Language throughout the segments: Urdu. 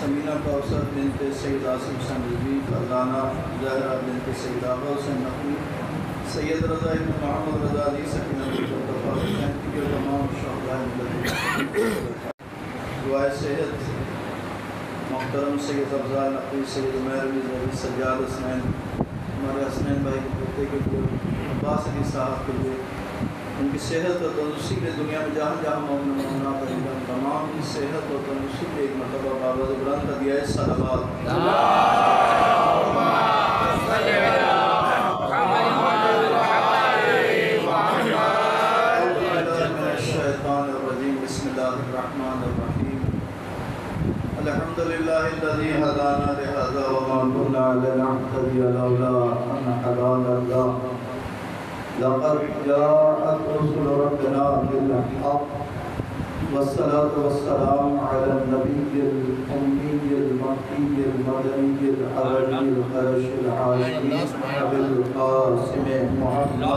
سمینہ کوثر بنت سید عاصم حسین رضوی، فرزانہ زہرا بنت سید آغا حسین نقوی، سید رضا ابن محمد رضا علی سکینہ بنت مصطفیٰ حسین کے تمام شہداء ملت دعائے صحت محترم سید افضال نقوی، سید عمیر علی سجاد حسنین، ہمارے حسنین بھائی کے پوتے کے لیے، عباس علی صاحب کے لیے، ان کی صحت اور تندرستی کے دنیا میں جہاں جہاں مومن مومنات ہیں تمام کی صحت اور تندرستی کے ایک مرتبہ بابا بلند کا دیا ہے صلوات۔ بسم اللہ الرحمن الرحیم، الحمد للہ الذی ہدانا لہذا وما كنا لنہتدی لولا ان ہدانا اللہ، لقد جاءت رسل ربنا بالحق والصلاة والسلام على النبي الأمي المكي المدني العربي الحرش العاشقي أبي القاسم محمد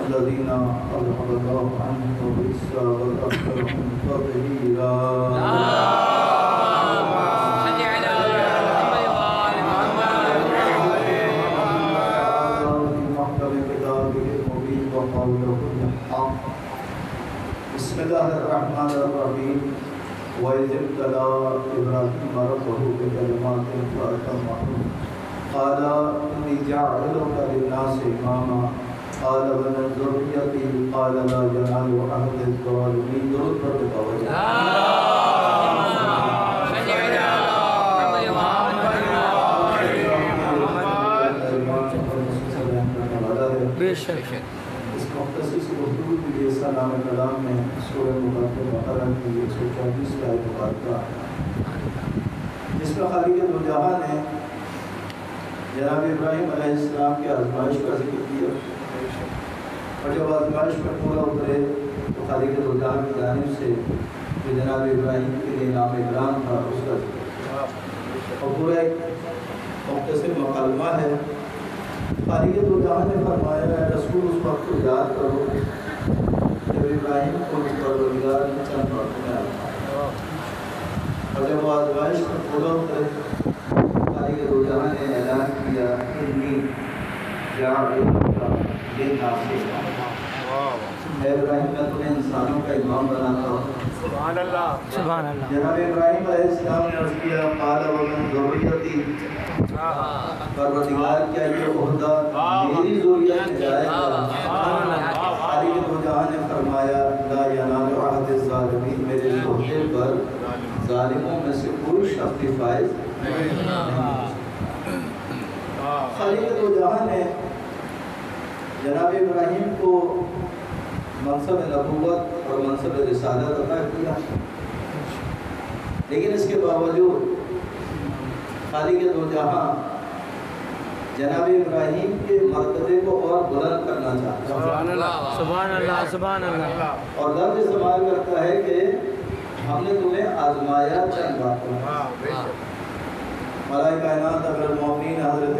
الذين أذهب الله عنهم الرجس والأكثرهم تطهيرا۔ بسم الله الرحمن الرحيم، وإذ ابتلى إبراهيم ربه بكلمات فأتمهن قال إني جاعلك للناس إماما قال ومن ذريتي قال لا ينال عهد الظالمين۔ درود پر توجہ۔ اس مختصر سی گفتگو کے لیے سلام کلام میں سورہ مبارکہ بقرہ کی 134 آیت مبارکہ، جس میں خالق دو جہاں نے جناب ابراہیم علیہ السلام کی آزمائش کا ذکر کیا، اور جب آزمائش پر پورا اترے تو خالق دو جہاں کی جانب سے جو جناب ابراہیم کے لیے نام اکرام تھا اس کا ذکر، اور پورا ایک مختصر مکالمہ ہے۔ خالق دو جہاں نے فرمایا ہے رسول اس وقت کو یاد کرو جب ابراہیم کو پروردگار نے چند وقت میں آیا، اور جب وہ آزمائش پر پورا اترے خالق دو جہاں نے اعلان کیا انی جاعلک للناس اے ابراہیم میں تمہیں انسانوں کا امام بناتا ہوں۔ سبحان اللہ سبحان اللہ۔ جناب ابراہیم علیہ السلام نے عرض کیا قال ومن ذریتی، پروردگار کیا یہ عہدہ میری ذریت میں جائے گا؟ خالق دو جہاں نے فرمایا لا ینال عہد الظالمین، میرے عہدے پر ظالموں میں سے کوئی شخص فائز نہیں۔ خالق دو جہاں نے جناب ابراہیم کو منصب نبوت اور منصب رسالت عطا کیا، لیکن اس کے باوجود خالق دو جہاں جناب ابراہیم کے مرتبے کو اور بلند کرنا چاہتا ہے۔ سبحان اللہ سبحان اللہ سبحان اللہ۔ اور لفظ استعمال کرتا ہے کہ ہم نے تمہیں آزمایا چند باتوں میں۔ ملائکہ کائنات اگر المومنین حضرت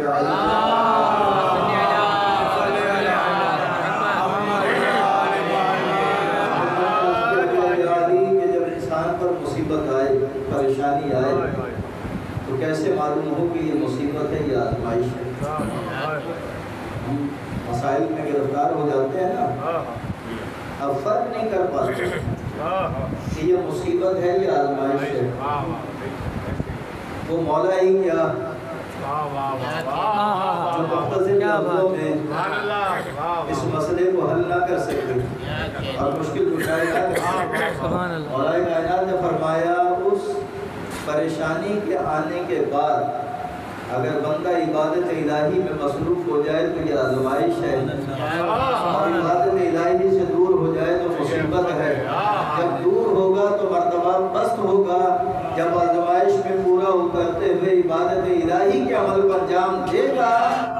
مصیبت آئے پریشانی آئے تو کیسے معلوم ہو کہ یہ مصیبت ہے یہ آزمائش ہے؟ ہم مسائل میں گرفتار ہو جاتے ہیں نا، اب فرق نہیں کر پاتے کہ یہ مصیبت ہے یہ آزمائش ہے۔ وہ مولا ہی کیا جو مختصر لفظوں میں اس مسئلے کو حل نہ کر سکتے اور مشکل کشائی نہ کر سکتے، مولا کائنات نے فرمایا اس پریشانی کے آنے کے بعد اگر بندہ عبادت الہی میں مصروف ہو جائے تو یہ آزمائش ہے، اور عبادت الہی سے دور ہو جائے تو مصیبت ہے۔ جب دور ہوگا تو مرتبہ پست ہوگا، جب آزمائش میں پورا اترتے ہوئے عبادت الہی کے عمل پر انجام دے گا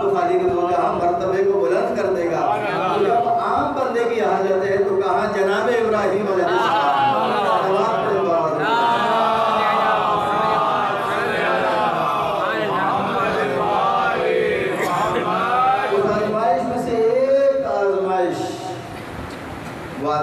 تو خالق دو جہاں مرتبے کو بلند کر دے گا۔ جب عام بندے کی حاجت ہے تو کہاں جناب ابراہیم علیہ السلام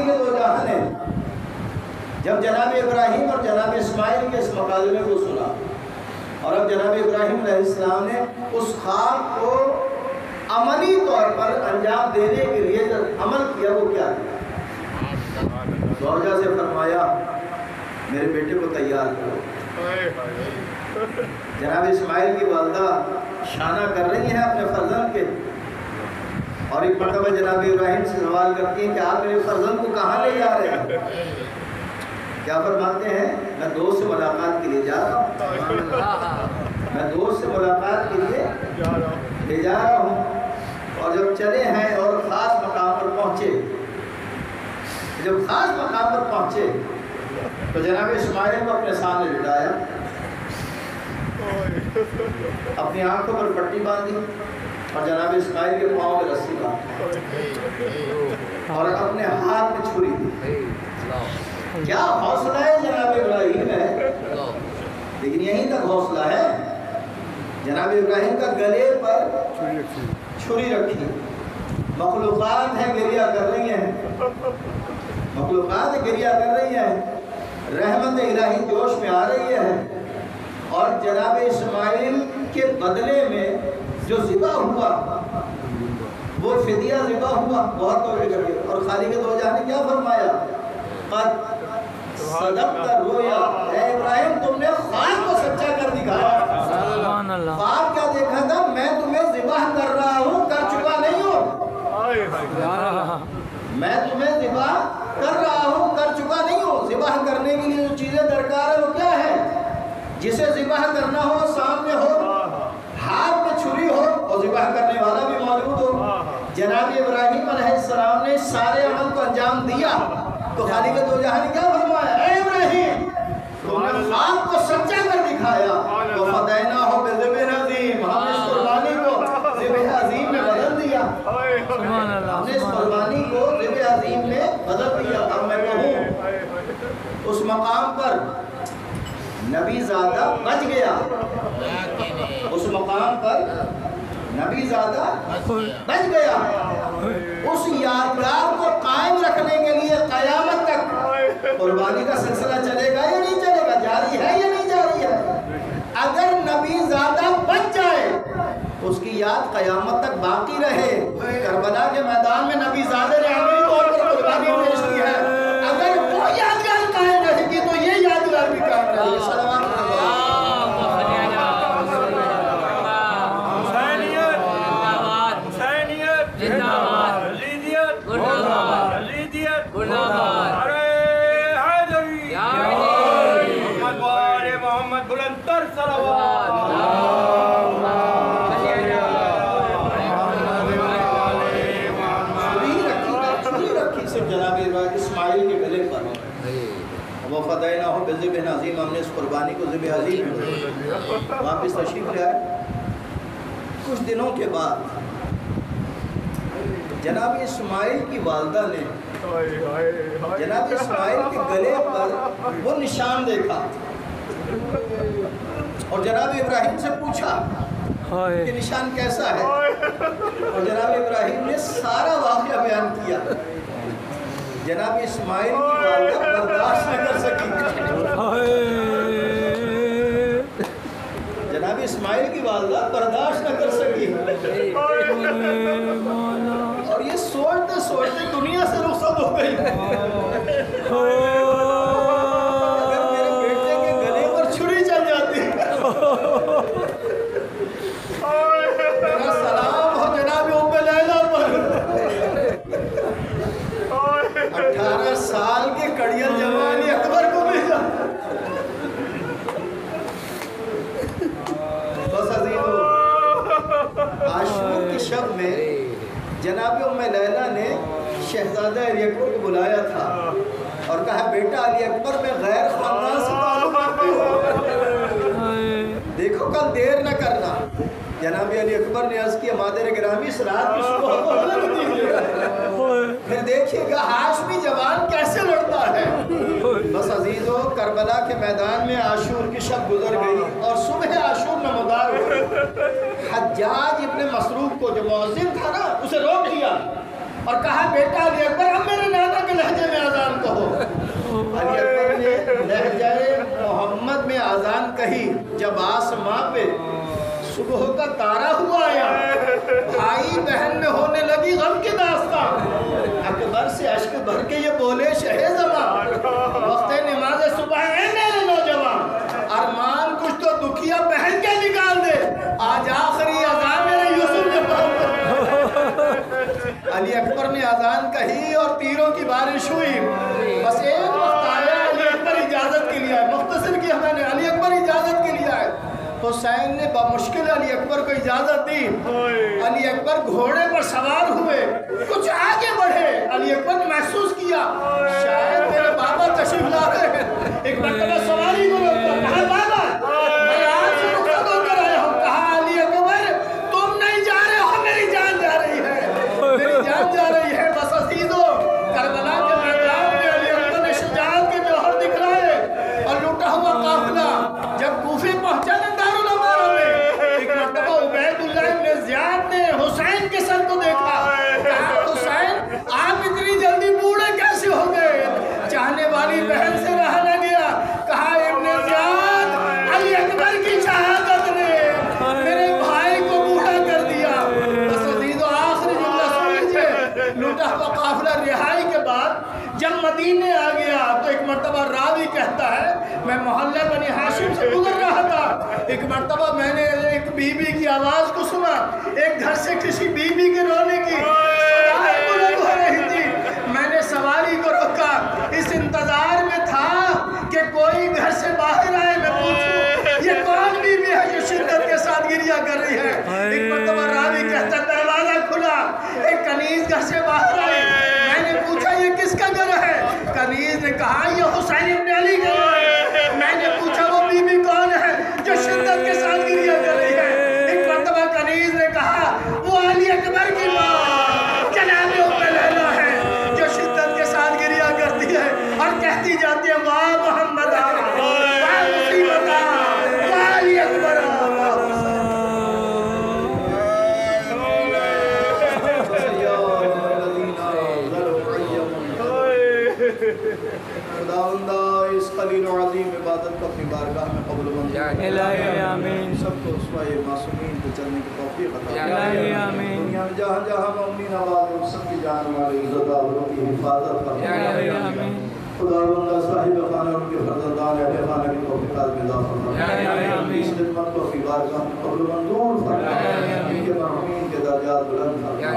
خالق دو جہاں نے جب جناب ابراہیم اور جناب اسماعیل کے اس مکالمے کو سنا اور اب جناب ابراہیم علیہ السلام نے اس خواب کو عملی طور پر انجام دینے کے لیے جب عمل کیا وہ کیا کیا؟ زوجہ سے فرمایا میرے بیٹے کو تیار کرو۔ جناب اسماعیل کی والدہ شانہ کر رہی ہیں اپنے فرزند کے، اور ایک مرتبہ جناب ابراہیم سے سوال کرتی ہیں کہ آپ میرے فرزند کو کہاں لے جا رہے ہیں؟ کیا فرماتے ہیں؟ میں دوست سے ملاقات کے لیے جا رہا ہوں، میں دوست سے ملاقات کے لیے لے جا رہا ہوں۔ اور جب چلے ہیں اور خاص مقام پر پہنچے، جب خاص مقام پر پہنچے تو جناب اسماعیل کو اپنے سامنے بٹھایا، اپنی آنکھوں پر پٹی باندھی اور جناب اسماعیل کے پاؤں میں رسی باندھی اور اپنے ہاتھ میں چھری دی۔ کیا حوصلہ ہے جناب ابراہیم ہے، لیکن یہیں تک حوصلہ ہے۔ جناب ابراہیم کا گلے پر چھری رکھی، مخلوقات ہیں گریہ کر رہی ہیں، مخلوقات گریہ کر رہی ہیں، رحمت الہی جوش میں آ رہی ہے، اور جناب اسماعیل کے بدلے میں جو ذبح ہوا وہ فدیہ ذبح ہوا، بہت توجہ کریے۔ اور خالق دو جہاں نے کیا فرمایا؟ قد صدقت الرؤیا، اے ابراہیم تم نے خواب کو سچا کر دکھایا۔ سبحان اللہ۔ خواب کیا دیکھا تھا؟ میں تمہیں ذبح کر رہا ہوں، کر چکا نہیں ہوں، میں تمہیں ذبح کر رہا ہوں، کر چکا نہیں ہوں۔ ذبح کرنے کے لیے جو چیزیں درکار ہے وہ کیا ہے؟ جسے ذبح کرنا ہو سامنے ہو، ہاتھ میں چھری ہو اور ذبح کرنے والا بھی موجود ہو۔ جناب ابراہیم علیہ السلام نے سارے عمل کو انجام دیا تو خالق دو جہاں نے کیا فرمایا؟ اے ابراہیم تم نے خواب کو سچا کر دکھایا، وَفَدَيْنَاهُ بِذِبْحٍ عَظِيمٍ، ہم نے اس قربانی کو ذبح عظیم میں بدل دیا، ہم نے اس قربانی کو ذبح عظیم میں بدل دیا۔ اب میں کہوں اس مقام پر نبی زادہ بچ گیا، اس مقام پر نبی زادہ بچ گیا۔ اس یادگار کو قائم رکھنے کے لیے قیامت تک قربانی کا سلسلہ چلے گا یا نہیں چلے گا، جاری ہے یا نہیں جاری ہے؟ اگر نبی زادہ بچ جائے اس کی یاد قیامت تک باقی رہے۔ کربلا کے میدان میں نبی زادہ نے عملی طور پر قربانی پیش کی ہے، اگر وہ یادگار قائم رہے گی تو یہ یادگار بھی قائم رہے گی۔ سلام اسماعیل کے گلے پر وَفَدَيْنَاهُ بِذِبْحٍ عَظِيمٍ، ہم نے اس قربانی کو ذبح عظیم میں واپس تشریف لے آئے۔ کچھ دنوں کے بعد جناب اسماعیل کی والدہ نے جناب اسماعیل کے گلے پر وہ نشان دیکھا اور جناب ابراہیم سے پوچھا کہ نشان کیسا ہے، اور جناب ابراہیم نے سارا واقعہ بیان کیا۔ جناب اسماعیل کی والدہ برداشت نہ کر سکی، جناب اسماعیل کی والدہ برداشت نہ کر سکی، اور یہ سوچتے سوچتے دنیا سے رخصت ہو گئی۔ اگر میرے بیٹے کے گلے پر چھری چل جاتی، میرا سلام ہو جناب ام لیلہ پر۔ 18 سال کے کڑیل جوانی اکبر کو بھیجا۔ بس عزیزو، عاشور کی شب میں جناب ام لیلہ نے شہزادہ علی اکبر کو بلایا تھا اور کہا بیٹا علی اکبر میں غیر خاندان سے تعلق رکھتے ہو، دیکھو کل دیر نہ کرنا۔ جناب علی اکبر نے عرض کیا مادر گرامی اس رات کی صبح کو ہمیں دیجیے، پھر دیکھیے گا ہاشمی جوان کیسے لڑتا ہے۔ بس عزیزو، کربلا کے میدان میں عاشور کی شب گزر گئی اور صبح عاشور نمودار ہوئی۔ حجاج ابن مسروق کو جو مؤذن تھا نا اسے روک دیا، اور کہا بیٹا علی اکبر اب میرے نانا کے لہجے میں اذان کہو۔ علی اکبر نے لہجہ محمد میں اذان کہی۔ جب آسماں پہ صبح کا تارا ہوا آیا، بھائی بہن میں ہونے لگی غم کی داستان۔ اکبر سے اشک بھر کے یہ بولے شہ زمان، وقت نماز صبح اے میرے نوجوان، ارمان کچھ تو دکھیا پہن کے نکال دے، آج آخری اذان میرے یوسف نے علی اکبر نے اذان کہی اور تیروں کی بارش ہوئی۔ بس ایک وقت آیا علی اکبر اجازت کے لیے آئے، مختصر کیا میں نے، علی اکبر اجازت کے لیے آئے۔ حسین نے بمشکل علی اکبر کو اجازت دی۔ علی اکبر گھوڑے پر سوار ہوئے، کچھ آگے بڑھے۔ علی اکبر نے محسوس کیا شاید میرے بابا تشریف لا رہے ہیں۔ ایک مرتبہ سواری کو روکا، کہا بابا میں آج سے رخصت ہو کر آیا ہوں۔ کہا علی اکبر تم نہیں جا رہے ہو، میری جان جا رہی ہے، میری جان جا رہی ہے۔ بس عزیزو، کربلا کے میدان میں علی اکبر نے شجاعت کے جوہر دکھلائے اور لوٹا ہوا قافلہ جب کوفے پہنچا نا دارالامانہ میں، ایک مرتبہ عبید اللہ ابن زیاد نے حسین کے سر کو دیکھا، کہا حسین آپ اتنی جلدی بوڑھے کیسے ہو گئے؟ چاہنے والی بہن سے رہا نہ گیا۔ کہا ابن زیاد علی اکبر کی شہادت نے میرے بھائی کو بوڑھا کر دیا۔ بس عزیز و آخری جملہ سن لیجئے، لوٹا ہوا قافلہ رہائی کے بعد جب مدینے آ گیا تو ایک مرتبہ راوی کہتا ہے میں محلہ بنی ہاشم سے گزر رہا تھا، ایک مرتبہ میں نے ایک بی بی کی آواز کو سنا، ایک گھر سے کسی بی بی کے رونے کی صدائیں بلند ہو رہی تھی۔ میں نے سواری کو روکا، اس انتظار میں تھا کہ کوئی گھر سے باہر آئے، میں پوچھوں یہ کون بی بی ہے جو شدت کے ساتھ گریہ کر رہی ہے۔ ایک مرتبہ راوی کہتا ہے دروازہ کھلا، ایک کنیز گھر سے باہر آئی، میں نے پوچھا یہ کس کا گھر ہے؟ کنیز نے کہا یہ حسین ابن علی کا گھر ہے۔ میں نے پوچھا وہ بی بی کون ہے جو شدت کے ساتھ گریہ کر رہی ہے؟ ایک مرتبہ کنیز نے کہا وہ علی اکبر کی ماں جناب ام لیلہ ہے جو شدت کے ساتھ گریہ کرتی ہے اور کہتی جاتی ہے واہ محمد آ، واہ مصیبت آ، واہ علی اکبر آ۔ خداوندہ اس قلیل و عظیم عبادت کو اپنی بارگاہ میں قبول و منظور الہی آمین۔ سب کو اسوائے معصومین پہ چلنے کی توفیق عطا الہی آمین۔ دنیا میں جہاں جہاں مومنین آباد ہیں سب کی جان والے عزت آبروں کی حفاظت فرما الہی آمین۔ خداوندہ صاحب خانہ ان کے فرزندان اہل خانہ کی توفیقات میں اضافہ فرما الہی آمین۔ اس خدمت کو اپنی بارگاہ میں قبول و منظور فرما ان کے مرحومین کے درجات بلند فرما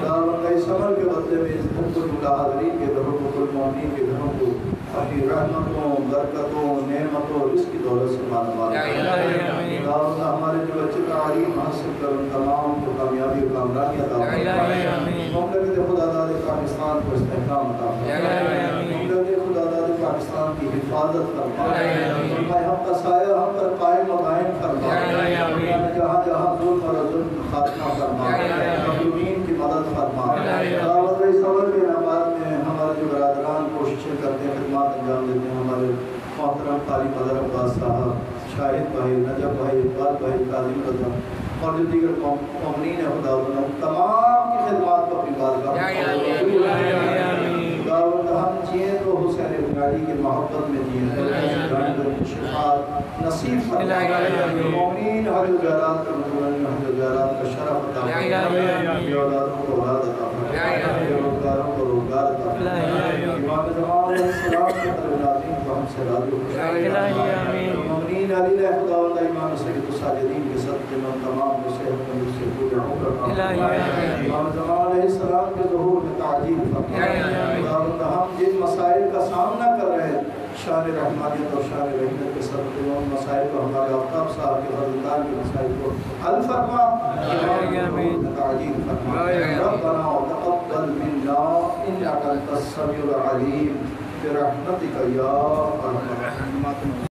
خداوندہ اس عمل کے بدلے میں اس گھر کو جملہ حاضرین کے گھروں کو کل مومنین کے گھروں کو اپنی رحمتوں برکتوں نعمتوں رزق کی دولت سے مالا مال خداوندہ ہمارے جو بچے تعلیم حاصل کر ان تمام کو کامیابی و کامرانی عطا فرما مملکت خدا داد پاکستان کو استحکام عطا فرما مملکت خدا داد پاکستان کی حفاظت فرما فرمائے ہم کا سایہ ہم پر قائم و قائم فرما جہاں جہاں ظلم اور ظلم خاتمہ فرما مظلومین کی مدد فرما خداوندہ اس عمل کے نبات میں ہمارے جو برادران کوششیں کرتے ہیں خدمات انجام دیتے ہیں ہمارے محترم قاری مدر عباس صاحب شاہد بھائی نجب بھائی اقبال بھائی قاضی رضا اور جو دیگر مومنین ہیں خداوندہ تمام کی خدمات کو اپنی بارگاہ خداوندہ ہم جئیں تو حسین ابن علی کی محبت میں جئیں شفاعت نصیب فرما مومنین حج و زیارات کا مطمئن حج و زیارات کا شرف عطا فرما اولادوں کو اولاد عطا فرما روزگاروں کو روزگار عطا فرما امام زمان علیہ السلام کے تربیتین کو ہم سے راضی ہو مومنین علی نے خداوندہ امام سید الساجدین کے صدقے میں تمام صحت میں سے پورے عمر امام زمان علیہ السلام کے ظہور میں تعجیل فرما خداوندہ ہم جن مسائل کا سامنا کر رہے ہیں شان رحمانیت اور شان رحمت کے صدقے میں ان مسائل کو ہمارے آفتاب صاحب کے فرزندان کے مسائل کو حل فرما تعجیل فرما ربنا وتقبل منا انك انت السميع العليم برحمتك يا ارحم الراحمين